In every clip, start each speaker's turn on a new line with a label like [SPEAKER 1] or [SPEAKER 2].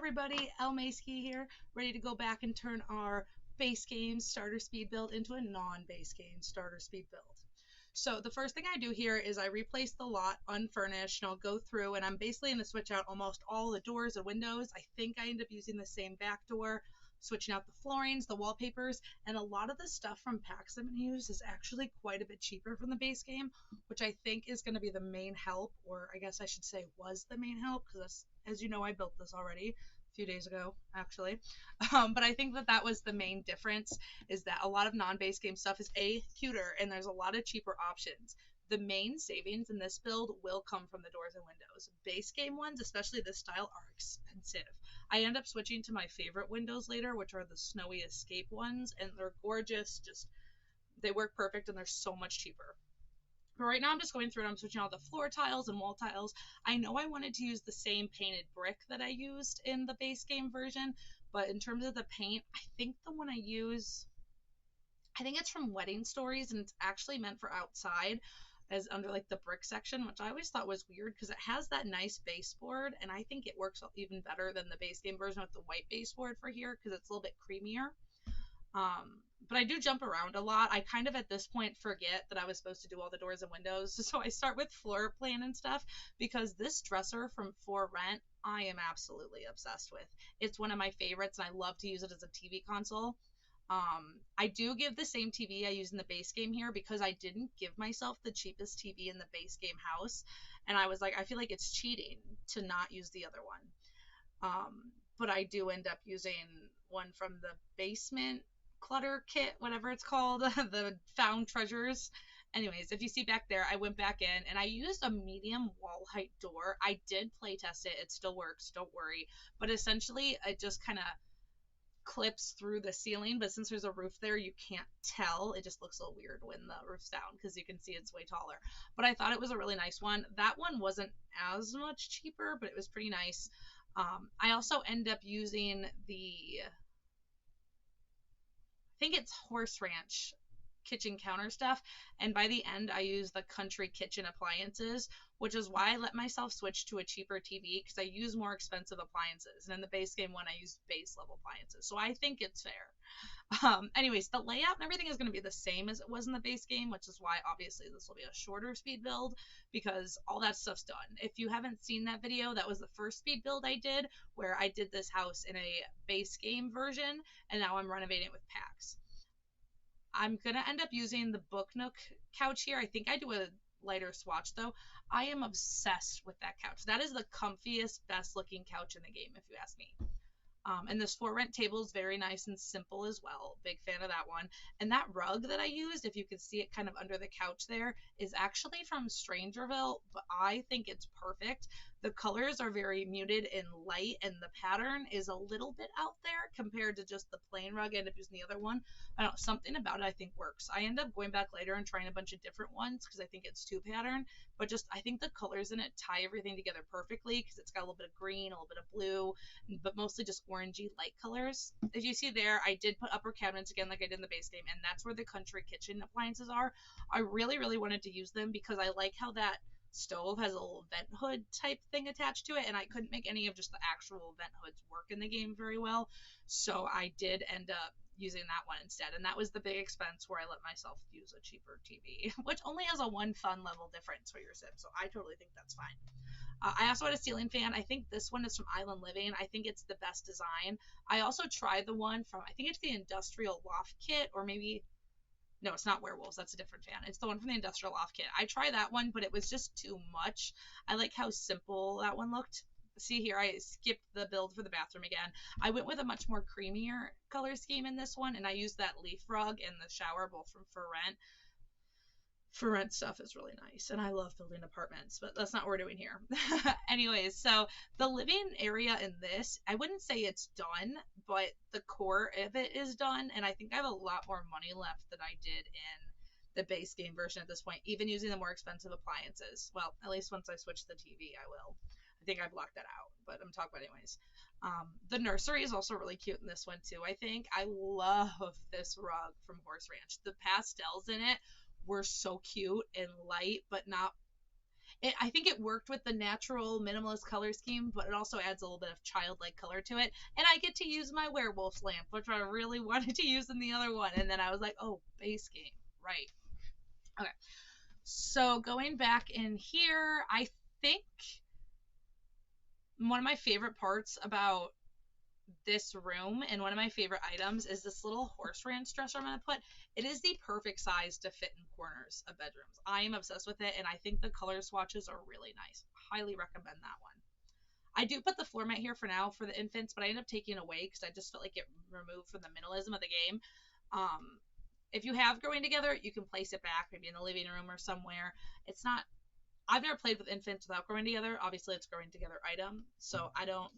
[SPEAKER 1] everybody, El Maysky here, ready to go back and turn our base game starter speed build into a non-base game starter speed build. So the first thing I do here is I replace the lot unfurnished, and I'll go through and I'm basically going to switch out almost all the doors and windows. I think I end up using the same back door, switching out the floorings, the wallpapers, and a lot of the stuff from packs I'm going to use is actually quite a bit cheaper from the base game, which I think is going to be the main help, or I guess I should say was the main help, because as you know, I built this already a few days ago, actually. But I think that was the main difference, is that a lot of non-base game stuff is cuter, and there's a lot of cheaper options. The main savings in this build will come from the doors and windows. Base game ones, especially this style, are expensive. I end up switching to my favorite windows later, which are the snowy escape ones, and they're gorgeous. Just they work perfect, and they're so much cheaper. But right now I'm just going through and I'm switching all the floor tiles and wall tiles. I know I wanted to use the same painted brick that I used in the base game version, but in terms of the paint, I think the one I use, I think it's from Wedding Stories, and it's actually meant for outside as under like the brick section, which I always thought was weird because it has that nice baseboard, and I think it works even better than the base game version with the white baseboard for here because it's a little bit creamier. But I do jump around a lot. I kind of at this point forget that I was supposed to do all the doors and windows. So I start with floor plan and stuff because this dresser from For Rent, I am absolutely obsessed with. It's one of my favorites, and I love to use it as a TV console. I do give the same TV I use in the base game here because I didn't give myself the cheapest TV in the base game house. And I was like, I feel like it's cheating to not use the other one. But I do end up using one from the basement clutter kit, whatever it's called, the found treasures. Anyways, if you see back there, I went back in and I used a medium wall height door. I did play test it. It still works. Don't worry. But essentially, it just kind of clips through the ceiling. But since there's a roof there, you can't tell. It just looks a little weird when the roof's down because you can see it's way taller. But I thought it was a really nice one. That one wasn't as much cheaper, but it was pretty nice. I also end up using I think it's Horse Ranch kitchen counter stuff, and by the end I use the country kitchen appliances, which is why I let myself switch to a cheaper TV because I use more expensive appliances, and in the base game one I use base level appliances, so I think it's fair. Anyways, the layout and everything is going to be the same as it was in the base game, which is why obviously this will be a shorter speed build because all that stuff's done. If you haven't seen that video, that was the first speed build I did where I did this house in a base game version, and now I'm renovating it with packs. I'm going to end up using the Book Nook couch here. I think I do a lighter swatch though. I am obsessed with that couch. That is the comfiest, best looking couch in the game if you ask me. And this For Rent table is very nice and simple as well. Big fan of that one. And that rug that I used, if you can see it kind of under the couch there, is actually from Strangerville, but I think it's perfect. The colors are very muted and light, and the pattern is a little bit out there compared to just the plain rug. I end up using the other one. I don't know, something about it I think works. I end up going back later and trying a bunch of different ones because I think it's two pattern, but just I think the colors in it tie everything together perfectly because it's got a little bit of green, a little bit of blue, but mostly just orangey light colors. As you see there, I did put upper cabinets again like I did in the base game, and that's where the country kitchen appliances are. I really wanted to use them because I like how that stove has a little vent hood type thing attached to it, and I couldn't make any of just the actual vent hoods work in the game very well, so I did end up using that one instead, and that was the big expense where I let myself use a cheaper TV, which only has a one fun level difference for your sim, so I totally think that's fine. I also had a ceiling fan. I think this one is from Island Living. I think it's the best design. I also tried the one from, I think it's the Industrial Loft Kit, or maybe, no, it's not Werewolves. That's a different fan. It's the one from the Industrial Loft Kit. I tried that one, but it was just too much. I like how simple that one looked. See here, I skipped the build for the bathroom again. I went with a much more creamier color scheme in this one, and I used that leaf rug in the shower, both from For Rent. For Rent stuff is really nice, and I love building apartments, but that's not what we're doing here. Anyways, so the living area in this, I wouldn't say it's done, but the core of it is done, and I think I have a lot more money left than I did in the base game version at this point, even using the more expensive appliances. Well, at least once I switch the TV, I will. I think I blocked that out, but I'm talking about anyways. The nursery is also really cute in this one too, I think. I love this rug from Horse Ranch. The pastels in it were so cute and light, but not, I think it worked with the natural minimalist color scheme, but it also adds a little bit of childlike color to it. And I get to use my werewolf lamp, which I really wanted to use in the other one. And then I was like, oh, base game. Right. Okay. So going back in here, I think one of my favorite parts about this room and one of my favorite items is this little horse ranch dresser I'm going to put. It is the perfect size to fit in corners of bedrooms. I am obsessed with it, and I think the color swatches are really nice. Highly recommend that one. I do put the floor mat here for now for the infants, but I end up taking it away because I just felt like it removed from the minimalism of the game. If you have growing together, you can place it back, maybe in the living room or somewhere. It's not, I've never played with infants without growing together. Obviously, it's growing together item, so I don't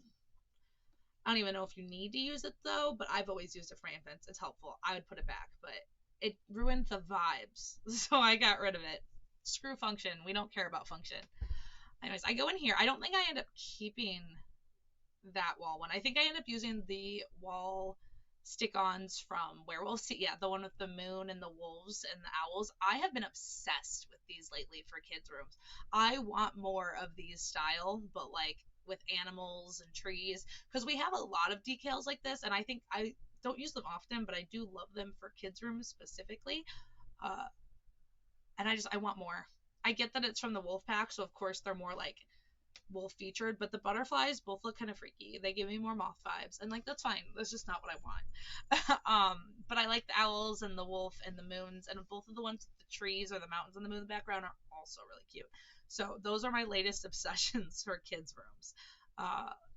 [SPEAKER 1] even know if you need to use it though, but I've always used it for infants. It's helpful. I would put it back, but it ruined the vibes, so I got rid of it. Screw function. We don't care about function. Anyways, I go in here. I don't think I end up keeping that wall one. I think I end up using the wall stick-ons from Werewolves. Yeah, the one with the moon and the wolves and the owls. I have been obsessed with these lately for kids' rooms. I want more of these style, but like with animals and trees, because we have a lot of decals like this, and I think I don't use them often, but I do love them for kids' rooms specifically. And I want more. I get that it's from the wolf pack, so of course they're more like wolf featured, but the butterflies both look kind of freaky. They give me more moth vibes, and like that's fine. That's just not what I want. But I like the owls and the wolf and the moons, and both of the ones with the trees or the mountains in the moon in the background are also really cute. So those are my latest obsessions for kids' rooms.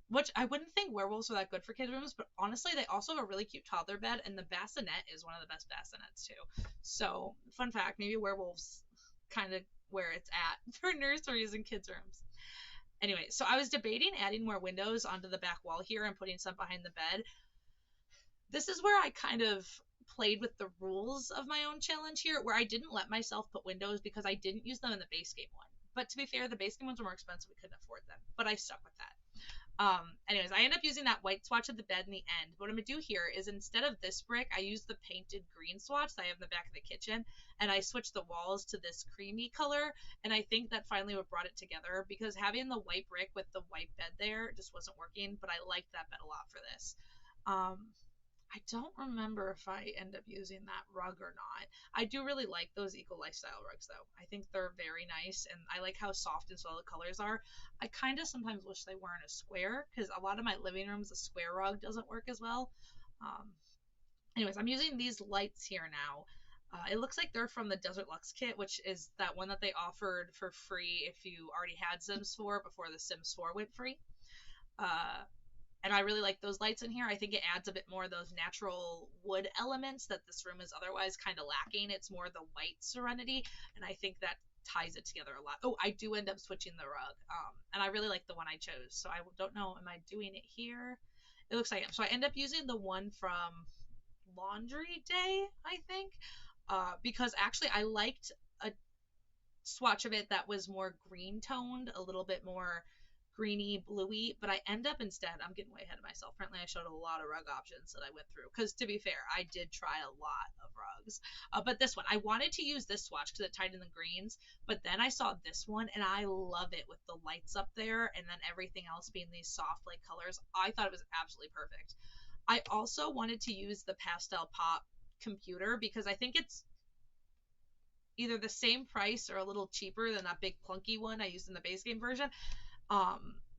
[SPEAKER 1] Which I wouldn't think werewolves are that good for kids' rooms, but honestly, they also have a really cute toddler bed, and the bassinet is one of the best bassinets too. So, fun fact, maybe werewolves kind of where it's at for nurseries and kids' rooms. Anyway, so I was debating adding more windows onto the back wall here and putting some behind the bed. This is where I kind of played with the rules of my own challenge here, where I didn't let myself put windows because I didn't use them in the base game one. But to be fair, the base game ones were more expensive. We couldn't afford them, but I stuck with that. Anyways, I end up using that white swatch at the bed in the end. What I'm going to do here is instead of this brick, I use the painted green swatch that I have in the back of the kitchen, and I switch the walls to this creamy color, and I think that finally what brought it together, because having the white brick with the white bed there just wasn't working, but I liked that bed a lot for this. I don't remember if I end up using that rug or not. I do really like those eco lifestyle rugs though. I think they're very nice, and I like how soft and swell the colors are. I kind of sometimes wish they weren't a square, because a lot of my living rooms, a square rug doesn't work as well. Anyways, I'm using these lights here now. It looks like they're from the Desert Lux kit, which is that one that they offered for free if you already had Sims 4 before the Sims 4 went free. And I really like those lights in here. I think it adds a bit more of those natural wood elements that this room is otherwise kind of lacking. It's more the white serenity, and I think that ties it together a lot. Oh, I do end up switching the rug, and I really like the one I chose. So I don't know, am I doing it here? It looks like I am. So I end up using the one from Laundry Day, I think, because actually I liked a swatch of it that was more green toned, a little bit more greeny bluey, but I end up instead, I'm getting way ahead of myself. Apparently I showed a lot of rug options that I went through, because to be fair, I did try a lot of rugs, but this one I wanted to use this swatch because it tied in the greens, but then I saw this one and I love it with the lights up there and then everything else being these soft light colors. I thought it was absolutely perfect. I also wanted to use the Pastel Pop computer because I think it's either the same price or a little cheaper than that big clunky one I used in the base game version.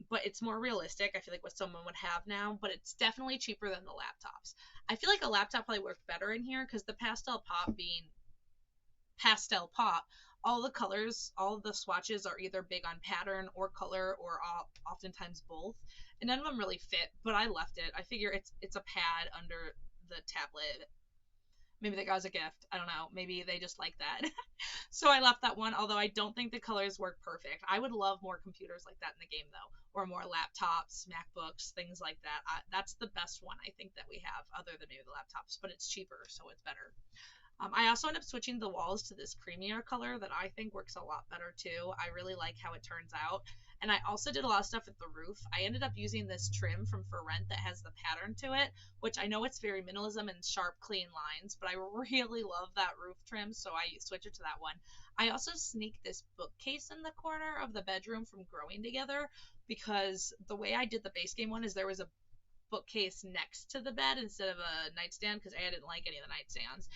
[SPEAKER 1] But it's more realistic, I feel like, what someone would have now, but it's definitely cheaper than the laptops. I feel like a laptop probably worked better in here because the Pastel Pop being Pastel Pop, all the colors, all of the swatches are either big on pattern or color or oftentimes both, and none of them really fit, but I left it. I figure it's a pad under the tablet. Maybe they got as a gift. I don't know. Maybe they just like that. So I left that one, although I don't think the colors work perfect. I would love more computers like that in the game, though, or more laptops, MacBooks, things like that. That's the best one I think that we have, other than maybe the laptops, but it's cheaper, so it's better. I also end up switching the walls to this creamier color that I think works a lot better, too. I really like how it turns out. And I also did a lot of stuff with the roof. I ended up using this trim from For Rent that has the pattern to it, which I know it's very minimalism and sharp, clean lines, but I really love that roof trim, so I switch it to that one. I also sneaked this bookcase in the corner of the bedroom from Growing Together because the way I did the base game one is there was a bookcase next to the bed instead of a nightstand because A, I didn't like any of the nightstands,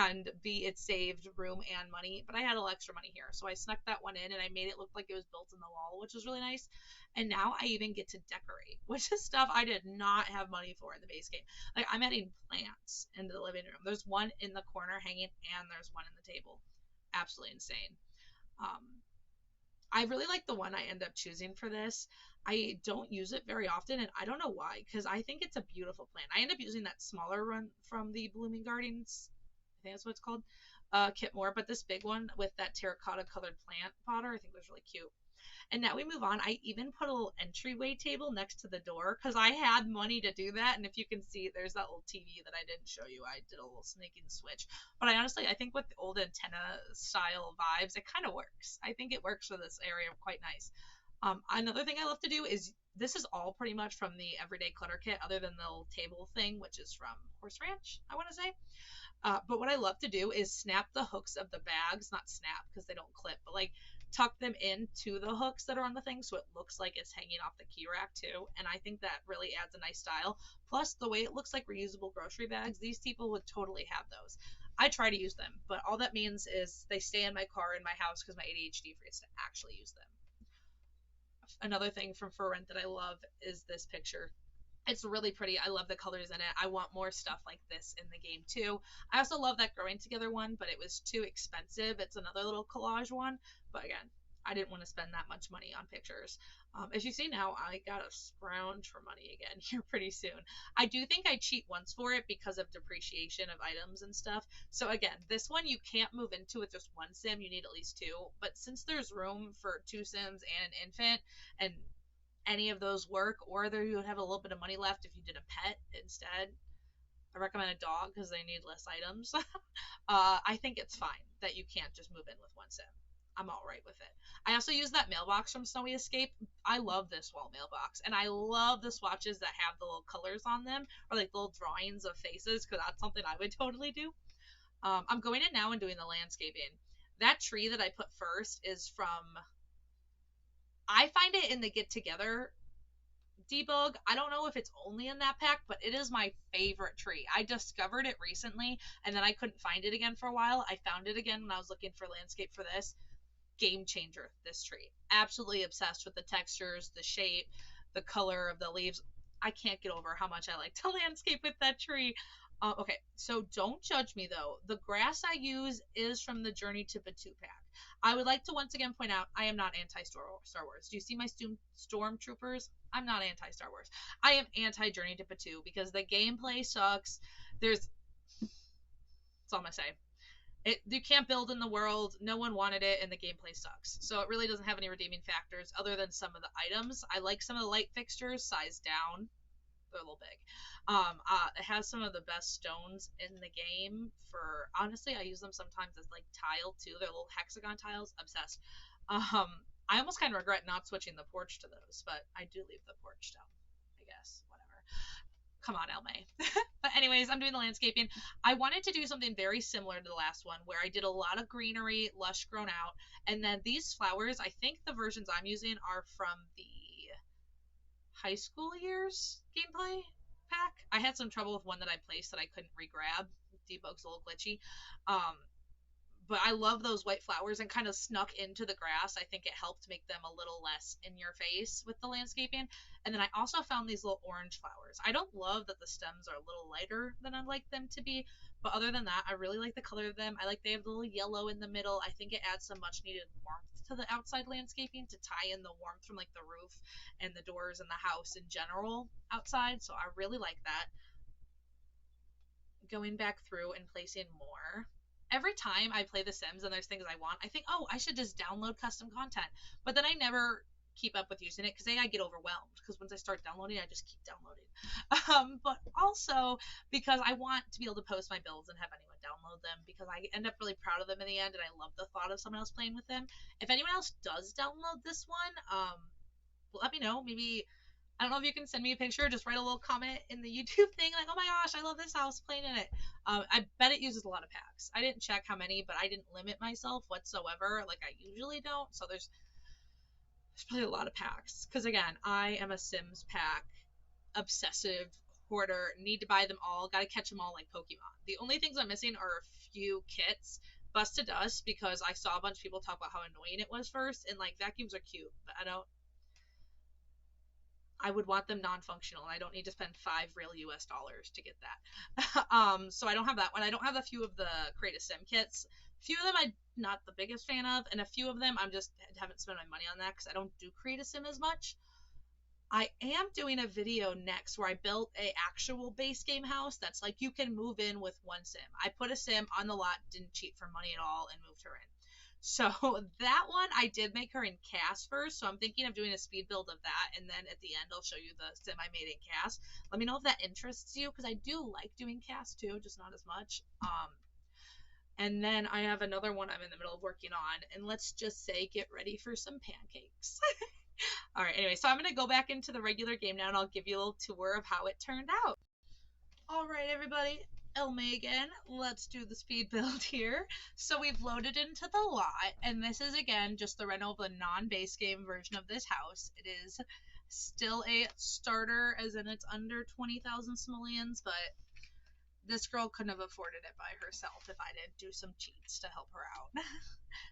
[SPEAKER 1] and B, it saved room and money. But I had a little extra money here, so I snuck that one in and I made it look like it was built in the wall, which was really nice. And now I even get to decorate, which is stuff I did not have money for in the base game. Like I'm adding plants into the living room. There's one in the corner hanging, and there's one in the table. Absolutely insane. Um, I really like the one I end up choosing for this. I don't use it very often, and I don't know why, because I think it's a beautiful plant. I end up using that smaller one from the Blooming Gardens. I think that's what it's called. Kit more, but this big one with that terracotta colored plant potter, I think was really cute. And now we move on. I even put a little entryway table next to the door because I had money to do that. And if you can see, there's that little TV that I didn't show you. I did a little sneaking switch. But I think with the old antenna style vibes, it kind of works. I think it works for this area quite nice. Another thing I love to do is this is all pretty much from the Everyday Clutter Kit, other than the little table thing, which is from Horse Ranch, I want to say. But what I love to do is snap the hooks of the bags, not snap because they don't clip, but like tuck them into the hooks that are on the thing so it looks like it's hanging off the key rack too. And I think that really adds a nice style. Plus, the way it looks like reusable grocery bags, these people would totally have those. I try to use them, but all that means is they stay in my car in my house because my ADHD forgets to actually use them. Another thing from For Rent that I love is this picture. It's really pretty. I love the colors in it. I want more stuff like this in the game too. I also love that Growing Together one, but it was too expensive. It's another little collage one, but again, I didn't want to spend that much money on pictures. As you see now, I gotta scrounge for money again here pretty soon. I do think I cheat once for it because of depreciation of items and stuff. So again, this one you can't move into with just one sim. You need at least two. But since there's room for two sims and an infant, and any of those work, or there you would have a little bit of money left if you did a pet instead. I recommend a dog because they need less items. I think it's fine that you can't just move in with one sim. I'm all right with it. I also use that mailbox from Snowy Escape. I love this wall mailbox, and I love the swatches that have the little colors on them, or like little drawings of faces, because that's something I would totally do. I'm going in now and doing the landscaping. That tree that I put first is from. I find it in the Get Together debug. I don't know if it's only in that pack, but it is my favorite tree. I discovered it recently and then I couldn't find it again for a while. I found it again when I was looking for landscape for this. Game changer, this tree. Absolutely obsessed with the textures, the shape, the color of the leaves. I can't get over how much I like to landscape with that tree. Okay, so don't judge me though. The grass I use is from the Journey to Batu pack. I would like to once again point out I am not anti Star Wars. Do you see my stormtroopers? I'm not anti Star Wars. I am anti Journey to Batu because the gameplay sucks. That's all I'm gonna say. You can't build in the world. No one wanted it, and the gameplay sucks. So it really doesn't have any redeeming factors other than some of the items. I like some of the light fixtures, size down. They're a little big. It has some of the best stones in the game. For honestly, I use them sometimes as like tile too. They're little hexagon tiles. Obsessed. I almost kind of regret not switching the porch to those, but I do leave the porch down. I guess whatever. Come on, Elmay. But anyways, I'm doing the landscaping. I wanted to do something very similar to the last one, where I did a lot of greenery, lush grown out, and then these flowers. I think the versions I'm using are from the high school years gameplay pack. I had some trouble with one that I placed that I couldn't re-grab. Debug's a little glitchy. But I love those white flowers and kind of snuck into the grass. I think it helped make them a little less in your face with the landscaping. And then I also found these little orange flowers. I don't love that the stems are a little lighter than I'd like them to be, but other than that, I really like the color of them. I like they have the little yellow in the middle. I think it adds some much needed warmth to the outside landscaping to tie in the warmth from like the roof and the doors and the house in general outside. So I really like that. Going back through and placing more. Every time I play The Sims and there's things I want, I think, oh, I should just download custom content. But then I never keep up with using it because I get overwhelmed because once I start downloading, I just keep downloading. But also because I want to be able to post my builds and have anyone download them because I end up really proud of them in the end and I love the thought of someone else playing with them. If anyone else does download this one, let me know. Maybe I don't know if you can send me a picture. Just write a little comment in the YouTube thing, like, oh my gosh, I love this house, playing in it. I bet it uses a lot of packs. I didn't check how many, but I didn't limit myself whatsoever, like I usually don't. So there's probably a lot of packs. Because again, I am a Sims pack obsessive hoarder. Need to buy them all. Got to catch them all like Pokemon. The only things I'm missing are a few kits. Busted Dust, because I saw a bunch of people talk about how annoying it was first, and like vacuums are cute, but I would want them non-functional, and I don't need to spend $5 real US to get that. So I don't have that one. I don't have a few of the Create a Sim kits. A few of them I'm not the biggest fan of, and a few of them I'm just haven't spent my money on that because I don't do Create a Sim as much. I am doing a video next where I built a actual base game house that's like you can move in with one sim. I put a sim on the lot, didn't cheat for money at all, and moved her in. So that one I did make her in CAS first, so I'm thinking of doing a speed build of that, and then at the end I'll show you the sim I made in CAS. Let me know if that interests you, because I do like doing CAS too, just not as much. And then I have another one I'm in the middle of working on, and let's just say get ready for some pancakes. All right, anyway, so I'm going to go back into the regular game now, and I'll give you a little tour of how it turned out. All right, everybody, Megan, let's do the speed build here. So we've loaded into the lot, and this is, again, just the reno of the non-base game version of this house. It is still a starter, as in it's under 20,000 simoleons, but this girl couldn't have afforded it by herself if I didn't do some cheats to help her out.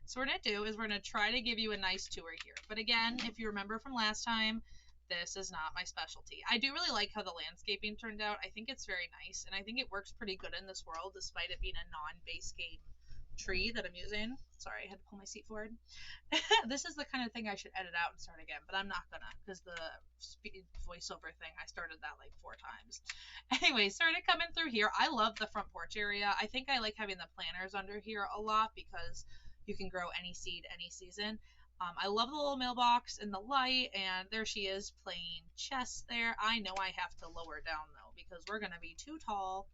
[SPEAKER 1] So what we're going to do is we're going to try to give you a nice tour here. But again, if you remember from last time, this is not my specialty. I do really like how the landscaping turned out. I think it's very nice, and I think it works pretty good in this world, despite it being a non-base game tree that I'm using. Sorry, I had to pull my seat forward. This is the kind of thing I should edit out and start again, but I'm not gonna, because the voiceover thing, I started that like 4 times. Anyway, started coming through here. I love the front porch area. I think I like having the planters under here a lot because you can grow any seed any season. I love the little mailbox and the light, and there she is playing chess there. I know I have to lower down though, because we're gonna be too tall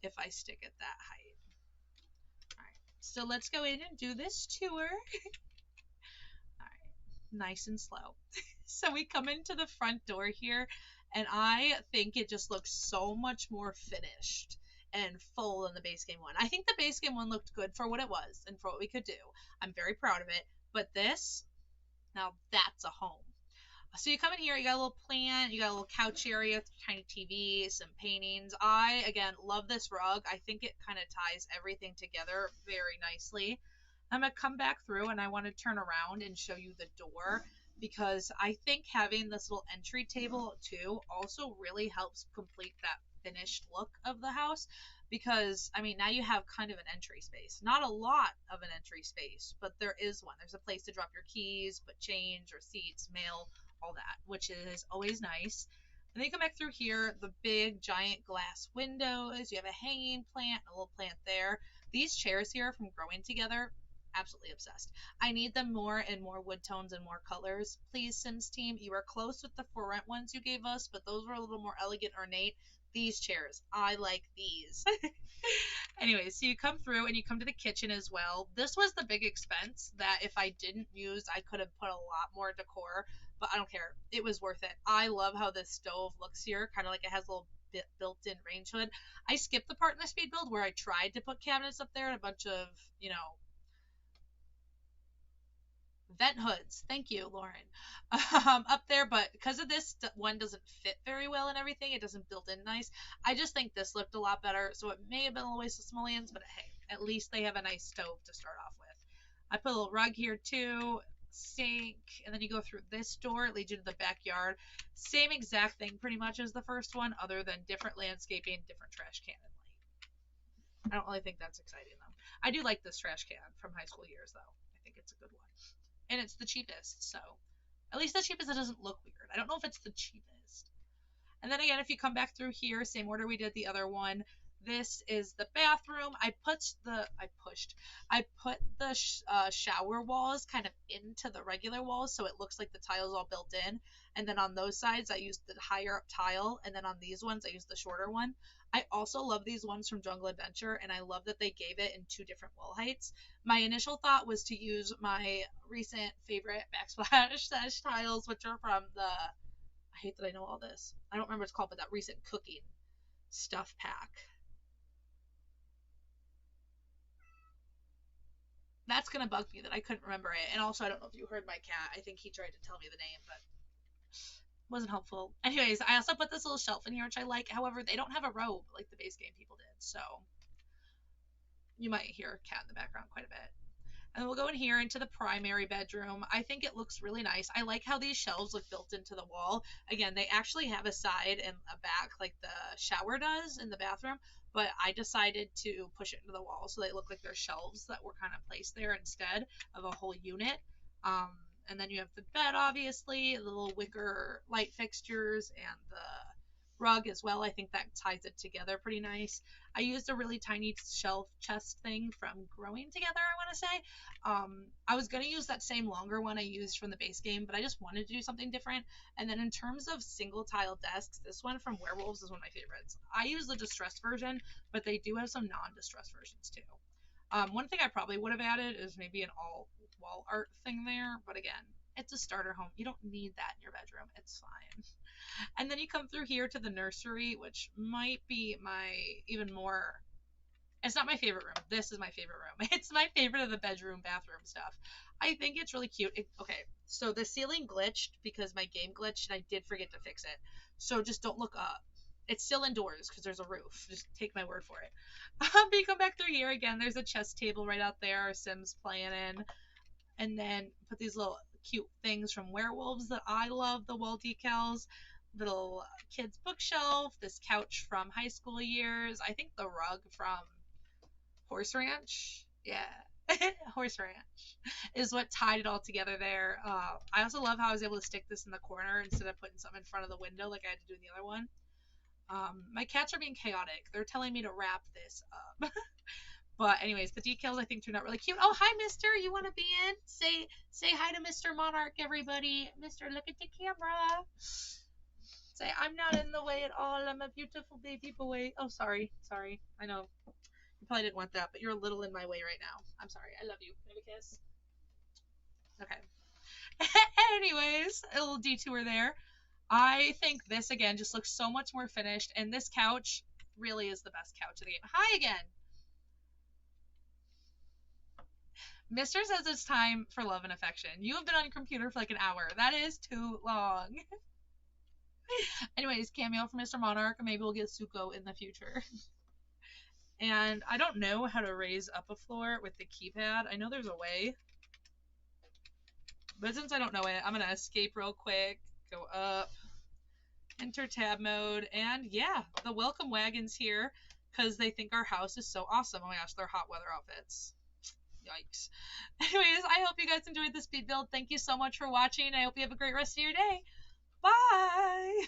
[SPEAKER 1] if I stick at that height. So let's go in and do this tour. All right, nice and slow. So we come into the front door here, and I think it just looks so much more finished and full than the base game one. I think the base game one looked good for what it was and for what we could do. I'm very proud of it. But this, now that's a home. So you come in here, you got a little plant, you got a little couch area with a tiny TV, some paintings. I, again, love this rug. I think it kind of ties everything together very nicely. I'm going to come back through, and I want to turn around and show you the door, because I think having this little entry table too also really helps complete that finished look of the house. Because, I mean, now you have kind of an entry space. Not a lot of an entry space, but there is one. There's a place to drop your keys, put change, receipts, mail, all that, which is always nice. And then you come back through here, the big giant glass windows. You have a hanging plant, a little plant there. These chairs here from Growing Together, absolutely obsessed. I need them more in more wood tones and more colors. Please, Sims team, you are close with the for rent ones you gave us, but those were a little more elegant, ornate. These chairs, I like these. Anyway, so you come through and you come to the kitchen as well. This was the big expense that if I didn't use, I could have put a lot more decor, but I don't care. It was worth it. I love how this stove looks here, kind of like it has a little bit built-in range hood. I skipped the part in the speed build where I tried to put cabinets up there and a bunch of, you know, vent hoods. Thank you, Lauren. Up there, but because of this one doesn't fit very well and everything, it doesn't build in nice. I just think this looked a lot better, so it may have been a waste of simoleons, but hey, at least they have a nice stove to start off with. I put a little rug here too, sink, and then you go through this door, it leads you to the backyard. Same exact thing pretty much as the first one, other than different landscaping, different trash can and light. I don't really think that's exciting though. I do like this trash can from high school years though. I think it's a good one. And it's the cheapest, so at least the cheapest, it doesn't look weird. I don't know if it's the cheapest. And then again, if you come back through here, same order we did the other one. This is the bathroom. I put the shower walls kind of into the regular walls, so it looks like the tile's all built in. And then on those sides, I used the higher up tile, and then on these ones, I used the shorter one. I also love these ones from Jungle Adventure, and I love that they gave it in 2 different wall heights. My initial thought was to use my recent favorite backsplash tiles, which are from the, I hate that I know all this. I don't remember what it's called, but that recent cooking stuff pack. That's gonna bug me that I couldn't remember it. And also, I don't know if you heard my cat. I think he tried to tell me the name, but wasn't helpful. Anyways, I also put this little shelf in here, which I like. However, they don't have a robe like the base game people did, so you might hear a cat in the background quite a bit. And we'll go in here into the primary bedroom. I think it looks really nice. I like how these shelves look built into the wall. Again, they actually have a side and a back like the shower does in the bathroom, but I decided to push it into the wall so they look like they're shelves that were kind of placed there instead of a whole unit. Um, and then you have the bed, obviously, the little wicker light fixtures, and the rug as well. I think that ties it together pretty nice. I used a really tiny shelf chest thing from Growing Together, I want to say. I was going to use that same longer one I used from the base game, but I just wanted to do something different. And then in terms of single tile desks, this one from Werewolves is one of my favorites. I use the distressed version, but they do have some non-distressed versions too. One thing I probably would have added is maybe an all wall art thing there, but again, it's a starter home. You don't need that in your bedroom. It's fine. And then you come through here to the nursery, which might be my even more. It's not my favorite room. This is my favorite room. It's my favorite of the bedroom, bathroom stuff. I think it's really cute. Okay, so the ceiling glitched because my game glitched and I did forget to fix it. So just don't look up. It's still indoors because there's a roof. Just take my word for it. But you come back through here again. There's a chess table right out there. Sims playing in. And then put these little cute things from Werewolves that I love. The wall decals. Little kids bookshelf. This couch from high school years. I think the rug from Horse Ranch. Yeah. Horse Ranch is what tied it all together there. I also love how I was able to stick this in the corner instead of putting something in front of the window like I had to do in the other one. My cats are being chaotic. They're telling me to wrap this up. But anyways, the decals I think turned out really cute. Oh, hi, Mister. You want to be in? Say hi to Mr. Monarch, everybody. Mister, look at the camera. Say, I'm not in the way at all. I'm a beautiful baby boy. Oh, sorry. I know. You probably didn't want that, but you're a little in my way right now. I'm sorry. I love you. Can I have a kiss? Okay. Anyways, a little detour there. I think this, again, just looks so much more finished, and this couch really is the best couch of the game. Hi again. Mister says it's time for love and affection. You have been on your computer for like an hour. That is too long. Anyways, cameo for Mr. Monarch. Maybe we'll get Suko in the future. And I don't know how to raise up a floor with the keypad. I know there's a way. But since I don't know it, I'm going to escape real quick. Go up. Enter tab mode. And yeah, the welcome wagon's here because they think our house is so awesome. Oh my gosh, they're hot weather outfits. Yikes. Anyways, I hope you guys enjoyed this speed build. Thank you so much for watching. I hope you have a great rest of your day. Bye!